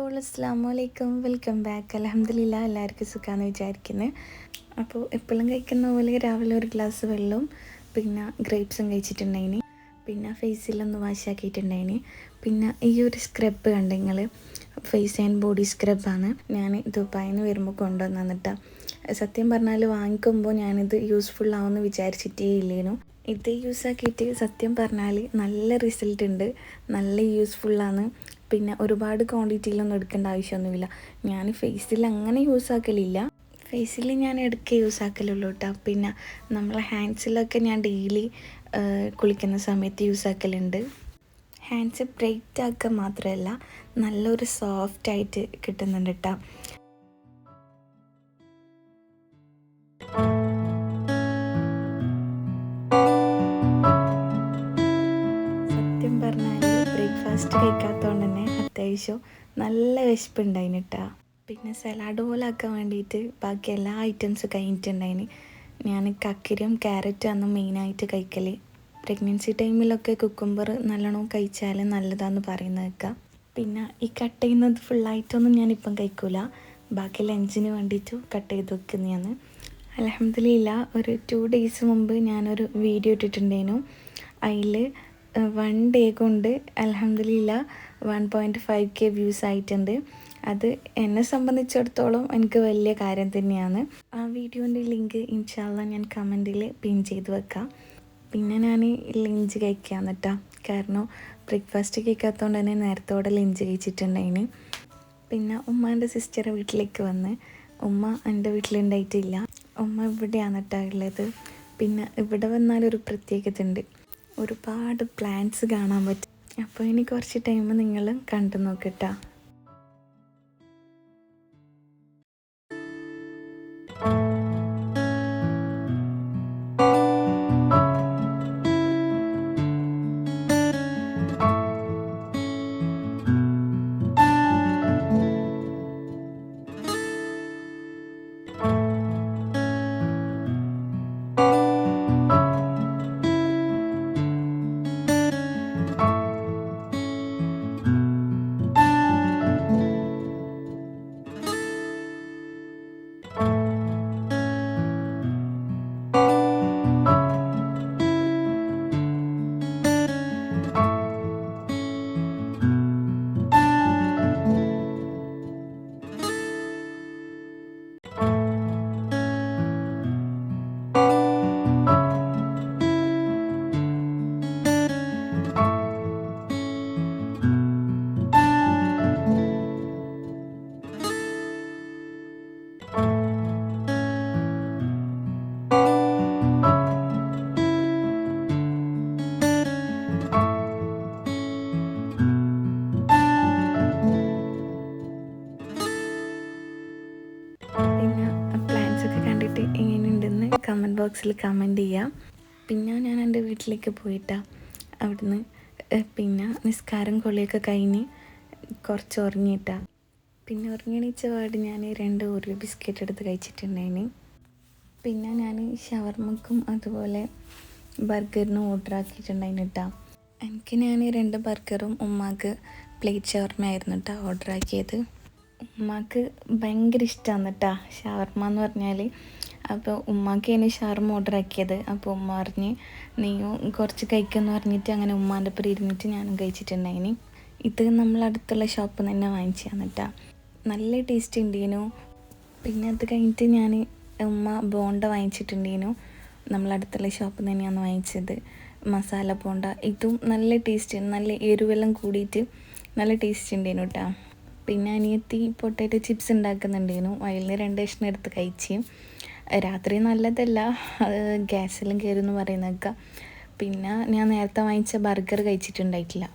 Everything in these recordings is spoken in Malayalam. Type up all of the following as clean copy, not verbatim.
അപ്പോൾ അസ്സലാമലൈക്കും, വെൽക്കം ബാക്ക്. അൽഹംദുലില്ലാ എല്ലാവർക്കും സുഖമാണെന്ന് വിചാരിക്കുന്നത്. അപ്പോൾ എപ്പോഴും കഴിക്കുന്ന പോലെ രാവിലെ ഒരു ഗ്ലാസ് വെള്ളവും പിന്നെ ഗ്രേപ്സും കഴിച്ചിട്ടുണ്ടായിന്. പിന്നെ ഫേസിലൊന്ന് വാഷാക്കിയിട്ടുണ്ടായിന്. പിന്നെ ഈ ഒരു സ്ക്രബ് കണ്ട് നിങ്ങൾ, ഫേസ് ആൻഡ് ബോഡി സ്ക്രബാണ്. ഞാൻ ദുബായിൽ നിന്ന് വരുമ്പോൾ കൊണ്ടുവന്നിട്ടാ. സത്യം പറഞ്ഞാൽ വാങ്ങിക്കുമ്പോൾ ഞാനിത് യൂസ്ഫുൾ ആവുമെന്ന് വിചാരിച്ചിട്ടേ ഇല്ലേനു. ഇത് യൂസാക്കിയിട്ട് സത്യം പറഞ്ഞാൽ നല്ല റിസൾട്ട് ഉണ്ട്, നല്ല യൂസ്ഫുള്ളാണ്. പിന്നെ ഒരുപാട് ക്വാണ്ടിറ്റിയിലൊന്നും എടുക്കേണ്ട ആവശ്യമൊന്നുമില്ല. ഞാൻ ഫേസിൽ അങ്ങനെ യൂസാക്കലില്ല, ഫേസിൽ ഞാൻ ഇടയ്ക്ക് യൂസാക്കലുള്ളൂ കേട്ടോ. പിന്നെ നമ്മളെ ഹാൻഡ്സിലൊക്കെ ഞാൻ ഡെയിലി കുളിക്കുന്ന സമയത്ത് യൂസാക്കലുണ്ട്. ഹാൻഡ്സ് ബ്രൈറ്റ് ആക്കുക മാത്രമല്ല, നല്ലൊരു സോഫ്റ്റായിട്ട് കിട്ടുന്നുണ്ട് കേട്ടോ. സത്യം പറഞ്ഞാൽ ബ്രേക്ക്ഫാസ്റ്റ് കഴിക്കാത്തതുകൊണ്ട് തന്നെ അത്യാവശ്യം നല്ല വിശപ്പുണ്ടായിന് കേട്ടോ. പിന്നെ സലാഡ് പോലെ ആക്കാൻ വേണ്ടിയിട്ട് ബാക്കി എല്ലാ ഐറ്റംസും കഴിഞ്ഞിട്ടുണ്ടായിന്. ഞാൻ കക്കിരിയും ക്യാരറ്റും അന്ന് മെയിനായിട്ട് കഴിക്കൽ. പ്രഗ്നൻസി ടൈമിലൊക്കെ കുക്കുംബർ നല്ലോണം കഴിച്ചാൽ നല്ലതാണെന്ന് പറയുന്നത് കേൾക്കാം. പിന്നെ ഈ കട്ട് ചെയ്യുന്നത് ഫുള്ളായിട്ടൊന്നും ഞാനിപ്പം കഴിക്കൂല, ബാക്കി ലഞ്ചിന് വേണ്ടിയിട്ട് കട്ട് ചെയ്ത് വെക്കുന്നതാണ്. അൽഹംദുലില്ലാ ഒരു 2 days മുമ്പ് ഞാനൊരു വീഡിയോ ഇട്ടിട്ടുണ്ടായിരുന്നു. അതിൽ 1 day കൊണ്ട് അൽഹംദുലില്ലാ 1.5K വ്യൂസ് ആയിട്ടുണ്ട്. അത് എന്നെ സംബന്ധിച്ചിടത്തോളം എനിക്ക് വലിയ കാര്യം തന്നെയാണ്. ആ വീഡിയോൻ്റെ ലിങ്ക് ഇൻഷാ അല്ലാ ഞാൻ കമൻറ്റിൽ പിൻ ചെയ്ത് വെക്കാം. പിന്നെ ഞാൻ ലഞ്ച് കഴിക്കാമെന്ന് കേട്ടോ, കാരണം ബ്രേക്ക്ഫാസ്റ്റ് കഴിക്കാത്തതുകൊണ്ട് തന്നെ നേരത്തോടെ ലഞ്ച് കഴിച്ചിട്ടുണ്ടായിന്. പിന്നെ ഉമ്മാൻ്റെ സിസ്റ്ററെ വീട്ടിലേക്ക് വന്ന്, ഉമ്മ എൻ്റെ വീട്ടിലുണ്ടായിട്ടില്ല, ഉമ്മ ഇവിടെയാണ് കേട്ടോ ഉള്ളത്. പിന്നെ ഇവിടെ വന്നാലൊരു പ്രത്യേകത ഉണ്ട്, ഒരുപാട് പ്ലാന്റ്സ് കാണാൻ പറ്റും. അപ്പോൾ ഇനി കുറച്ച് ടൈം നിങ്ങൾ കണ്ടു നോക്കട്ടോ. പിന്നെ പ്ലാൻസൊക്കെ കണ്ടിട്ട് എങ്ങനെയുണ്ടെന്ന് കമൻറ്റ് ബോക്സിൽ കമൻറ്റ് ചെയ്യാം. പിന്നെ ഞാൻ എൻ്റെ വീട്ടിലേക്ക് പോയിട്ടാണ്. അവിടുന്ന് പിന്നെ നിസ്കാരം കൊള്ളിയൊക്കെ കഴിഞ്ഞ് കുറച്ച് ഉറങ്ങിയിട്ടാണ്. പിന്നെ ഉറങ്ങിയണീച്ച പാട് ഞാൻ 2 ഓറിയോ ബിസ്ക്കറ്റ് എടുത്ത് കഴിച്ചിട്ടുണ്ടായിന്. പിന്നെ ഞാൻ ഷവർമ്മക്കും അതുപോലെ ബർഗറിനും ഓർഡർ ആക്കിയിട്ടുണ്ടായിന് കേട്ടോ. ഞാൻ 2 ബർഗറും ഉമ്മാക്ക് പ്ലേറ്റ് ഷവർമ്മ ആയിരുന്നു കേട്ടോ ഓർഡർ ആക്കിയത്. ഉമ്മാക്ക് ഭയങ്കര ഇഷ്ടമാണ് കേട്ടോ ഷവർമ്മ എന്ന് പറഞ്ഞാൽ. അപ്പോൾ ഉമ്മാക്ക് അതിന് ഷവർമ്മ ഓർഡർ ആക്കിയത്. അപ്പോൾ ഉമ്മ പറഞ്ഞ് നീയും കുറച്ച് കഴിക്കുമെന്ന് പറഞ്ഞിട്ട് അങ്ങനെ ഉമ്മാൻ്റെ ഒപ്പം ഇരുന്നിട്ട് ഞാനും കഴിച്ചിട്ടുണ്ടായിന്. ഇത് നമ്മളടുത്തുള്ള ഷോപ്പിൽ നിന്ന് തന്നെ വാങ്ങിച്ചതാണ് കേട്ടോ. നല്ല ടേസ്റ്റ് ഉണ്ടേനു. പിന്നെ അത് കഴിഞ്ഞിട്ട് ഞാൻ ഉമ്മ ബോണ്ട വാങ്ങിച്ചിട്ടുണ്ടേനു. നമ്മളടുത്തുള്ള ഷോപ്പിൽ നിന്ന് തന്നെയാണ് വാങ്ങിച്ചത്, മസാല ബോണ്ട. ഇതും നല്ല ടേസ്റ്റ്, നല്ല എരിവെല്ലാം കൂടിയിട്ട് നല്ല ടേസ്റ്റ് ഉണ്ടേനു കേട്ടോ. പിന്നെ അനിയത്തി പൊട്ടാറ്റോ ചിപ്സ് ഉണ്ടാക്കുന്നുണ്ടേനു, അതിൽ 2 കഷ്ണം എടുത്ത് കഴിച്ച്. രാത്രി നല്ലതല്ല, ഗ്യാസെല്ലാം കയറുമെന്ന് പറയുന്നേക്കാം. പിന്നെ ഞാൻ നേരത്തെ വാങ്ങിച്ച ബർഗർ കഴിച്ചിട്ടുണ്ടായിട്ടില്ല,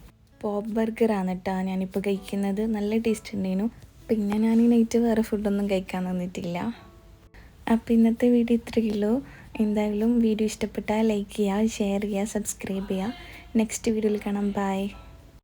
പോപ്പ് ബർഗറാണ് കേട്ടോ ഞാനിപ്പോൾ കഴിക്കുന്നത്. നല്ല ടേസ്റ്റ് ഉണ്ടേനു. പിന്നെ ഞാൻ ഈ നൈറ്റ് വേറെ ഫുഡൊന്നും കഴിക്കാൻ തന്നിട്ടില്ല. അപ്പോൾ ഇന്നത്തെ വീഡിയോ ഇത്രയേ ഉള്ളൂ. എന്തായാലും വീഡിയോ ഇഷ്ടപ്പെട്ടാൽ ലൈക്ക് ചെയ്യുക, ഷെയർ ചെയ്യുക, സബ്സ്ക്രൈബ് ചെയ്യുക. നെക്സ്റ്റ് വീഡിയോയിൽ കാണാം. ബൈ.